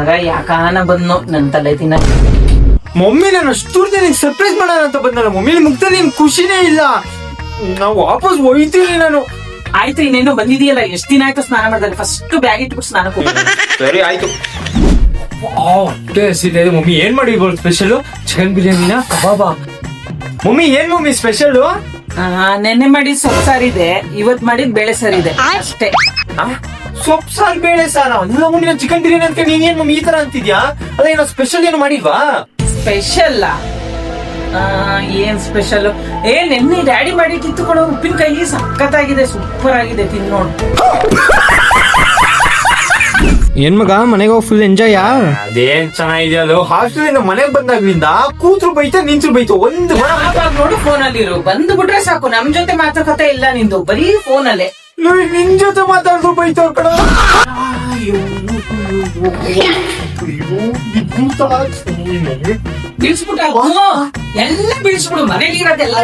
ಮಗ ಯಾಕಾನ ಬಂದ್ನೋ ನನ್ ತಲೆ ತಿನ್ನ. ಮಮ್ಮಿ ನಾನು ಅಷ್ಟೂರ್ದೆ ನಿಂಗೆ ಸರ್ಪ್ರೈಸ್ ಮಾಡೋಣ ಅಂತ ಬಂದಲ್ಲ ಮಮ್ಮಿ, ನಿಮ್ ಮುಗ್ದ ನಿಮ್ ಖುಷಿನೇ ಇಲ್ಲ. ನಾವು ವಾಪಸ್ ಒಯ್ತೀನಿ ನಾನು. ಆಯ್ತು, ಇನ್ನೇನು ಬಂದಿದೆಯಲ್ಲ, ಎಷ್ಟ್ ದಿನ ಆಯ್ತು ಸ್ನಾನ ಮಾಡಿದ್ರೆ? ಫಸ್ಟ್ ಬ್ಯಾಗ್ ಇಟ್ಬಿಟ್ಟು ಸ್ನಾನಕ್ಕೆ ಹೋಗಿ. ಸರಿ ಆಯ್ತು. ಮಮ್ಮಿ ಏನ್ ಮಾಡಿರ್ಬೋದು ಸ್ಪೆಷಲ್? ಚಿಕನ್ ಬಿರಿಯಾನಿನ ಕಬಾಬಾ? ಮಮ್ಮಿ ಏನ್ ಮಮ್ಮಿ ಸ್ಪೆಷಲ್? ನೆನ್ನೆ ಮಾಡಿದ್ ಸೊಪ್ಪು ಸಾರಿದೆ, ಇವತ್ ಮಾಡಿದ್ ಬೇಳೆ ಸಾರಿದೆ ಅಷ್ಟೇ. ಸೊಪ್ಪು ಸಾರು ಬೇಳೆ ಸಾರ? ಅಲ್ಲ ಮಮ್ಮಿ, ಚಿಕನ್ ಬಿರಿಯಾನಿ ಅಂತ ನೀನೇನ್ ಮಮ್ಮಿ ಈ ತರ ಅಂತಿದ್ಯಾ? ಅಲ್ಲ ಏನೋ ಸ್ಪೆಷಲ್ ಏನು ಮಾಡಿಲ್ವಾ? ಸ್ಪೆಷಲ್ ಏನ್ ಸ್ಪೆಷಲ್? ನೆನ್ನೆ ಡ್ಯಾಡಿ ಮಾಡಿಟ್ಟಿತ್ತು ಕೊಡೋ ಉಪ್ಪಿನಕಾಯಿ, ಸಖತ್ತಾಗಿದೆ, ಸೂಪರ್ ಆಗಿದೆ, ತಿನ್ನೋಡು. ಏನ್ ಮಗ ಮನೆಗೆ ಹೋಗಿ ಫುಲ್ ಎಂಜಾಯ್? ಅದೇನ್ ಚೆನ್ನಾಗಿದೆ ಅದು. ಹಾಸ್ಟೆಲ್ ಇಂದ ಮನೆಗ್ ಬಂದಾಗ್ಲಿಂದ ಕೂತ್ರು ಬೈತ ನಿಂತ್ರು ಬೈತು. ಒಂದು ನೋಡು ಫೋನ್ ಅಲ್ಲಿರು, ಬಂದು ಬಿಟ್ರೆ ಸಾಕು, ನಮ್ ಜೊತೆ ಮಾತುಕತೆ ಇಲ್ಲ ನಿಂದು, ಬರೀ ಫೋನ್ ಅಲ್ಲೇ. ನಿನ್ ಜೊತೆ ಮಾತಾಡಿದ್ರು ಬೈತು ಕಣ. ಬಿಡಿಸ್ಬಿಟ್ಟ ಎಲ್ಲ ಬಿಡಿಸ್ಬಿಡು, ಮನೇಲಿ ಇರೋದೆಲ್ಲ.